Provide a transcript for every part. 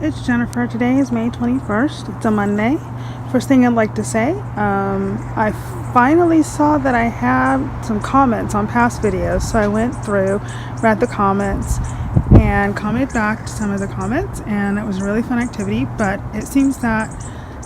it's Jennifer. Today is May 21st. It's a Monday. First thing I'd like to say, I finally saw that I had some comments on past videos, so I went through, read the comments, and commented back to some of the comments, and it was a really fun activity, but it seems that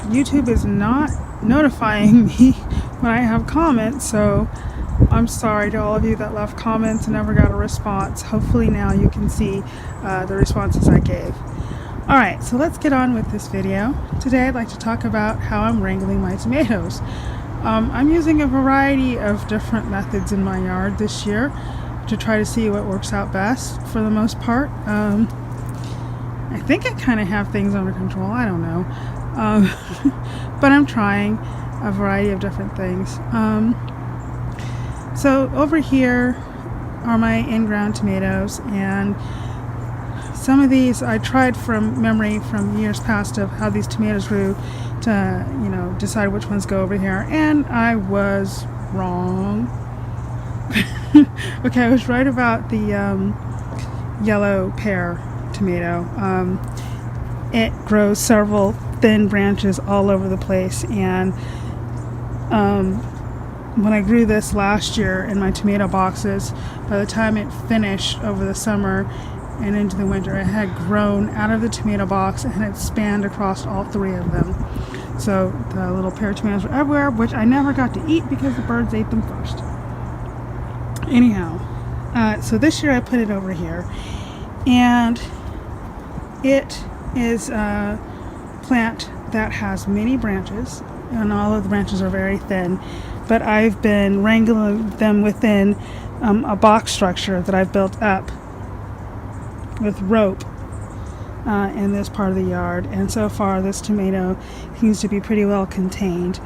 YouTube is not notifying me when I have comments, so I'm sorry to all of you that left comments and never got a response. Hopefully now you can see the responses I gave. Alright, so let's get on with this video. Today I'd like to talk about how I'm wrangling my tomatoes. I'm using a variety of different methods in my yard this year to try to see what works out best for the most part. I think I kind of have things under control, I don't know. But I'm trying a variety of different things. So over here are my in-ground tomatoes, and some of these I tried from memory from years past of how these tomatoes grew to, decide which ones go over here, and I was wrong. Okay, I was right about the yellow pear tomato. It grows several thin branches all over the place, and when I grew this last year in my tomato boxes, by the time it finished over the summer and into the winter, it had grown out of the tomato box and it spanned across all three of them. So the little pear tomatoes were everywhere, which I never got to eat because the birds ate them first. Anyhow, so this year I put it over here, and it is a plant that has many branches, and all of the branches are very thin, but I've been wrangling them within a box structure that I've built up with rope in this part of the yard, and so far this tomato seems to be pretty well contained.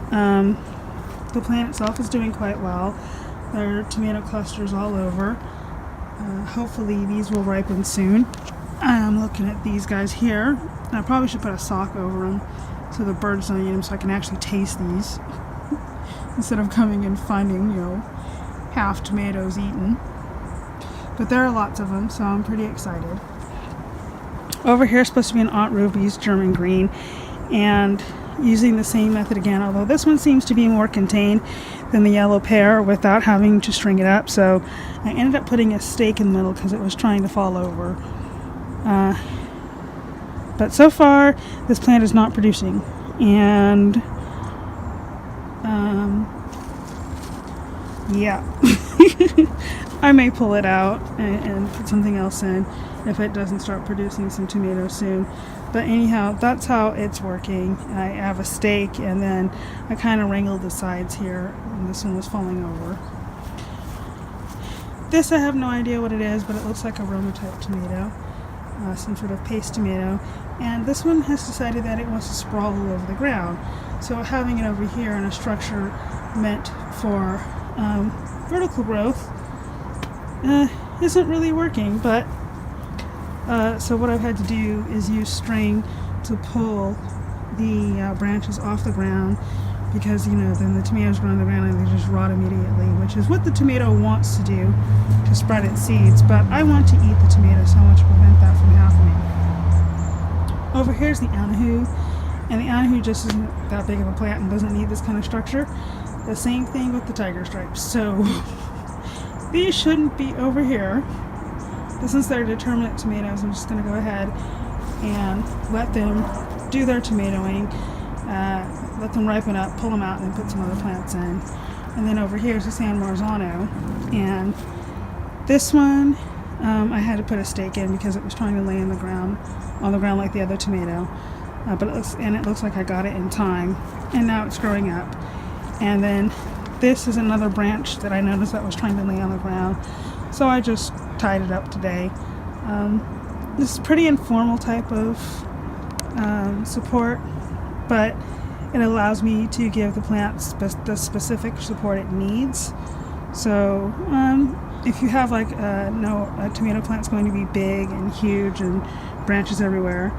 The plant itself is doing quite well. There are tomato clusters all over. Hopefully these will ripen soon. I'm looking at these guys here. I probably should put a sock over them so the birds don't eat them, so I can actually taste these instead of coming and finding, half tomatoes eaten. But there are lots of them, so I'm pretty excited. Over here is supposed to be an Aunt Ruby's German green, and using the same method again, although this one seems to be more contained than the yellow pear without having to string it up, so I ended up putting a stake in the middle because it was trying to fall over. But so far this plant is not producing, and yeah. I may pull it out and put something else in if it doesn't start producing some tomatoes soon. But anyhow, that's how it's working. I have a stake, and then I kind of wrangled the sides here, and this one was falling over. This I have no idea what it is, but it looks like a Roma type tomato, some sort of paste tomato. And this one has decided that it wants to sprawl all over the ground. So having it over here in a structure meant for vertical growth isn't really working, but so what I've had to do is use string to pull the branches off the ground, because then the tomatoes grow on the ground and they just rot immediately, which is what the tomato wants to do, to spread its seeds, but I want to eat the tomato, so I want to prevent that from happening. Over here's the anahu, and the anahu just isn't that big of a plant and doesn't need this kind of structure. The same thing with the tiger stripes, so these shouldn't be over here. But since they're determinate tomatoes, I'm just going to go ahead and let them do their tomatoing, let them ripen up, pull them out, and then put some other plants in. And then over here is the San Marzano, and this one I had to put a stake in because it was trying to lay on the ground like the other tomato. But it looks like I got it in time, and now it's growing up. And then this is another branch that I noticed that was trying to lay on the ground, so I just tied it up today. This is pretty informal type of support, but it allows me to give the plant the specific support it needs. So if you have a tomato plant's going to be big and huge and branches everywhere,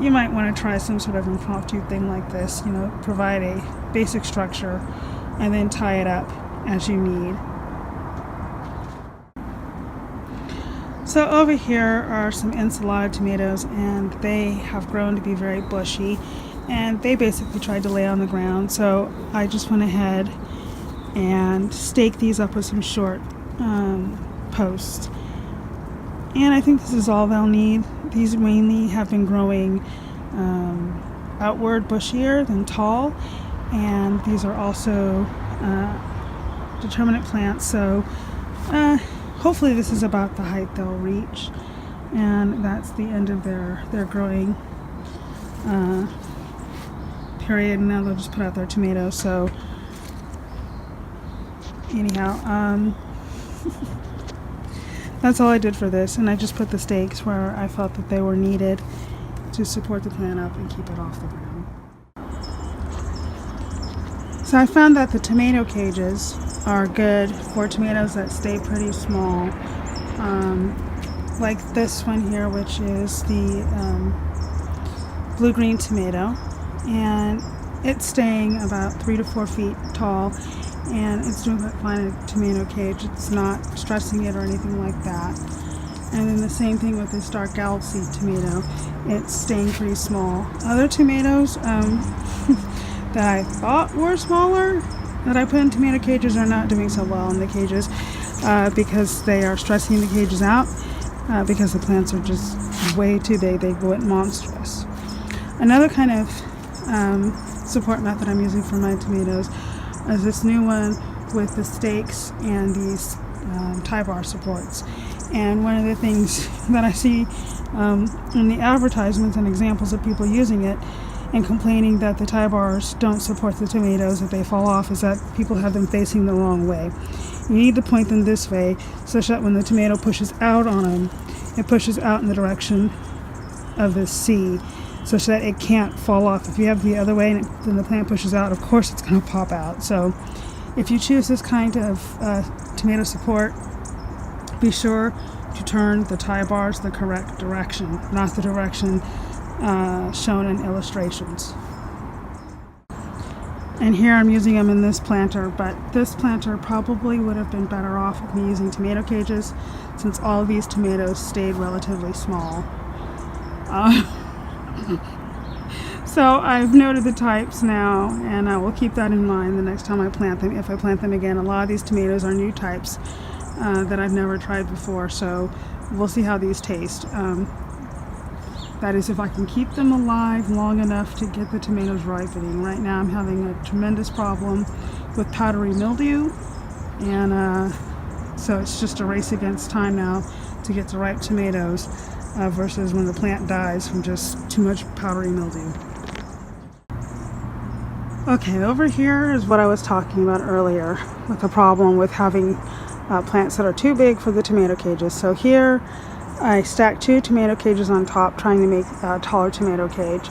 you might want to try some sort of impromptu thing like this, provide a basic structure and then tie it up as you need. So over here are some ensalada tomatoes, and they have grown to be very bushy, and they basically tried to lay on the ground. So I just went ahead and staked these up with some short posts. And I think this is all they'll need. These mainly have been growing outward, bushier than tall, and these are also determinate plants, so hopefully this is about the height they'll reach, and that's the end of their growing period. And now they'll just put out their tomatoes. So anyhow, that's all I did for this, and I just put the stakes where I felt that they were needed to support the plant up and keep it off the ground. So I found that the tomato cages are good for tomatoes that stay pretty small, like this one here, which is the blue-green tomato, and it's staying about 3 to 4 feet tall, and it's doing quite fine in a tomato cage. It's not stressing it or anything like that. And then the same thing with this dark galaxy tomato. It's staying pretty small. Other tomatoes that I thought were smaller that I put in tomato cages are not doing so well in the cages because they are stressing the cages out because the plants are just way too big. They go monstrous. Another kind of support method I'm using for my tomatoes is this new one with the stakes and these tie bar supports. And one of the things that I see in the advertisements and examples of people using it and complaining that the tie bars don't support the tomatoes, that they fall off, is that people have them facing the wrong way. You need to point them this way such that when the tomato pushes out on them, it pushes out in the direction of the C, such that it can't fall off. If you have it the other way and then the plant pushes out, of course it's going to pop out. So if you choose this kind of tomato support, be sure to turn the tie bars the correct direction, not the direction shown in illustrations. And here I'm using them in this planter, but this planter probably would have been better off with me using tomato cages, since all of these tomatoes stayed relatively small. So I've noted the types now, and I will keep that in mind the next time I plant them, if I plant them again. A lot of these tomatoes are new types that I've never tried before, so we'll see how these taste. That is, if I can keep them alive long enough to get the tomatoes ripening. Right now I'm having a tremendous problem with powdery mildew, and so it's just a race against time now to get the ripe tomatoes versus when the plant dies from just too much powdery mildew. Okay, over here is what I was talking about earlier with the problem with having plants that are too big for the tomato cages. So here I stacked 2 tomato cages on top, trying to make a taller tomato cage.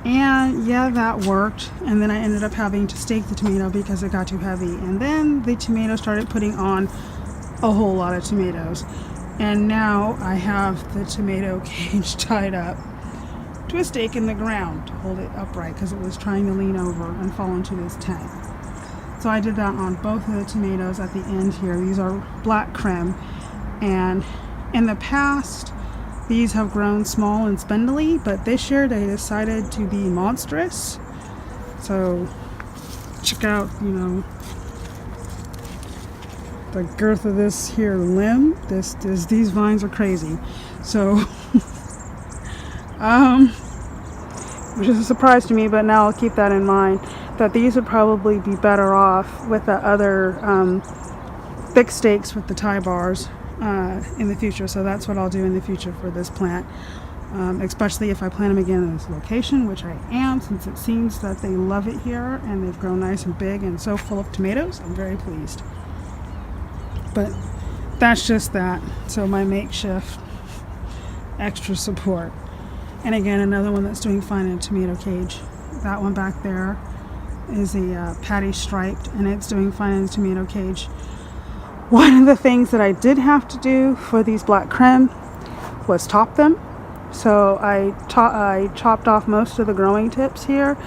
And yeah, that worked. And then I ended up having to stake the tomato because it got too heavy. And then the tomato started putting on a whole lot of tomatoes. And now I have the tomato cage tied up to a stake in the ground to hold it upright because it was trying to lean over and fall into this tank. So I did that on both of the tomatoes at the end here. These are black creme, and in the past these have grown small and spindly, but this year they decided to be monstrous. So check out, the girth of this here limb. These vines are crazy. So which is a surprise to me, but now I'll keep that in mind, that these would probably be better off with the other thick stakes with the tie bars in the future. So that's what I'll do in the future for this plant, especially if I plant them again in this location, which I am, since it seems that they love it here and they've grown nice and big and so full of tomatoes. I'm very pleased. But that's just that. So my makeshift extra support. And again, another one that's doing fine in a tomato cage. That one back there is a patty striped, and it's doing fine in a tomato cage. One of the things that I did have to do for these black creme was top them. So I chopped off most of the growing tips here,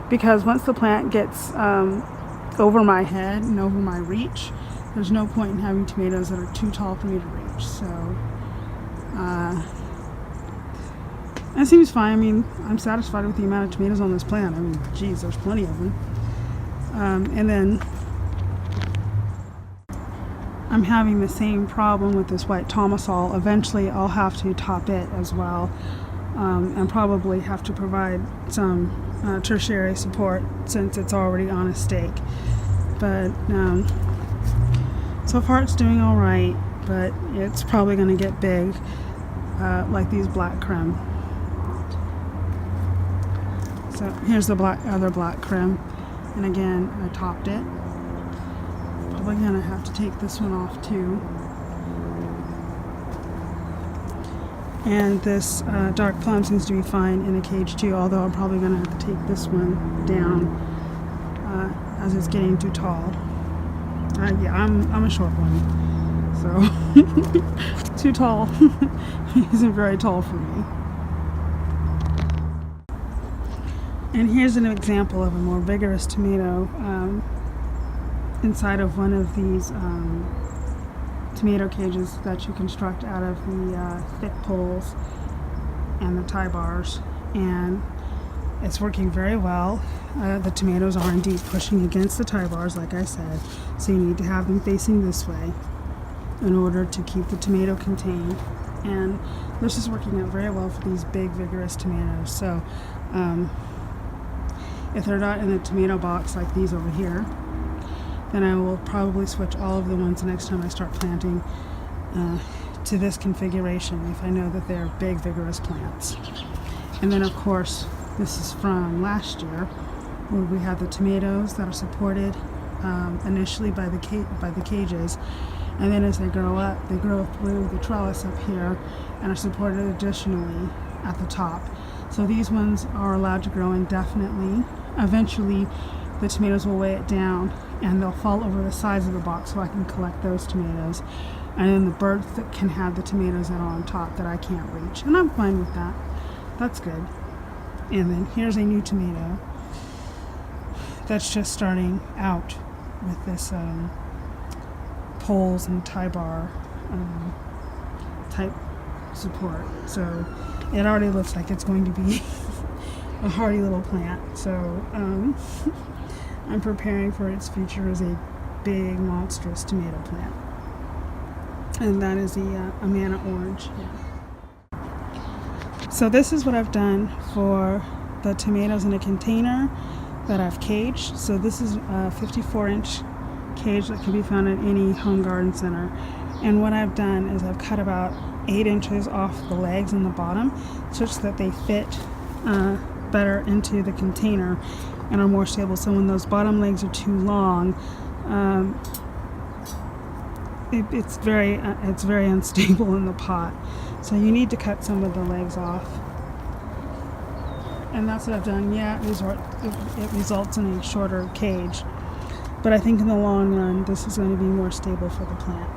because once the plant gets over my head and over my reach, there's no point in having tomatoes that are too tall for me to reach. So It seems fine. I mean, I'm satisfied with the amount of tomatoes on this plant. I mean, geez, there's plenty of them. And then I'm having the same problem with this white tomasol. Eventually, I'll have to top it as well, and probably have to provide some tertiary support since it's already on a stake. But so far it's doing all right, but it's probably going to get big, like these black creme. So here's the other black creme, and again I topped it. Probably gonna have to take this one off too. And this dark plum seems to be fine in a cage too, although I'm probably gonna have to take this one down as it's getting too tall. Yeah, I'm a short one, so too tall. He isn't very tall for me. And here's an example of a more vigorous tomato inside of one of these tomato cages that you construct out of the thick poles and the tie bars. And it's working very well. The tomatoes are indeed pushing against the tie bars, like I said, so you need to have them facing this way in order to keep the tomato contained. And this is working out very well for these big, vigorous tomatoes. So if they're not in a tomato box like these over here, then I will probably switch all of the ones the next time I start planting to this configuration if I know that they're big, vigorous plants. And then, of course, this is from last year, where we had the tomatoes that are supported initially by the cages, and then as they grow up, they grow through the trellis up here and are supported additionally at the top. So these ones are allowed to grow indefinitely. Eventually, the tomatoes will weigh it down and they'll fall over the sides of the box so I can collect those tomatoes. And then the birds that can have the tomatoes that are on top that I can't reach. And I'm fine with that. That's good. And then here's a new tomato that's just starting out with this poles and tie bar type support. So it already looks like it's going to be a hardy little plant. So I'm preparing for its future as a big, monstrous tomato plant. And that is the Amana orange. Yeah. So this is what I've done for the tomatoes in a container that I've caged. So this is a 54-inch cage that can be found at any home garden center. And what I've done is I've cut about 8 inches off the legs and the bottom such that they fit better into the container and are more stable. So when those bottom legs are too long, it's very unstable in the pot. So you need to cut some of the legs off. And that's what I've done. Yeah, it results in a shorter cage, but I think in the long run this is going to be more stable for the plant.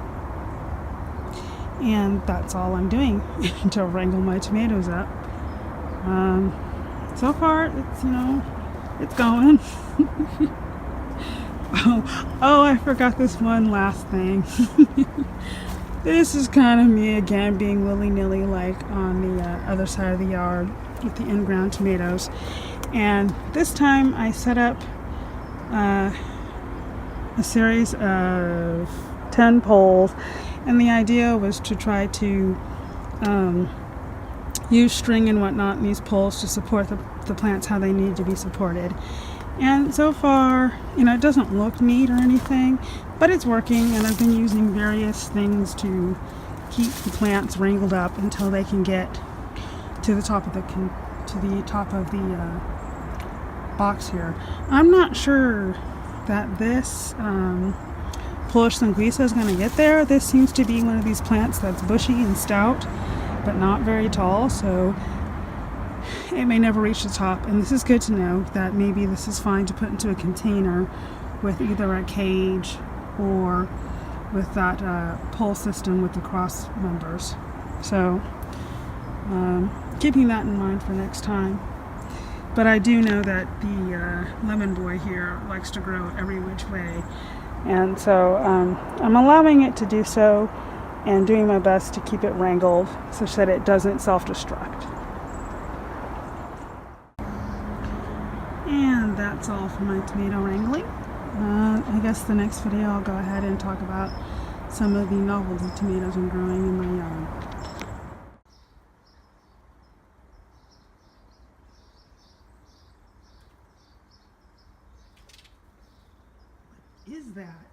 And that's all I'm doing to wrangle my tomatoes up. So far, it's going. Oh, I forgot this one last thing. This is kind of me again being willy-nilly, like on the other side of the yard with the in-ground tomatoes. And this time I set up a series of 10 poles, and the idea was to try to use string and whatnot in these poles to support the plants how they need to be supported. And so far, it doesn't look neat or anything, but it's working, and I've been using various things to keep the plants wrangled up until they can get to the top of the box here. I'm not sure that this Polish Linguiça is going to get there. This seems to be one of these plants that's bushy and stout, but not very tall, so it may never reach the top. And this is good to know that maybe this is fine to put into a container with either a cage or with that pole system with the cross members. So keeping that in mind for next time. But I do know that the lemon boy here likes to grow every which way, and so I'm allowing it to do so. and doing my best to keep it wrangled such that it doesn't self-destruct. And that's all for my tomato wrangling. I guess the next video I'll go ahead and talk about some of the novelty tomatoes I'm growing in my yard. What is that?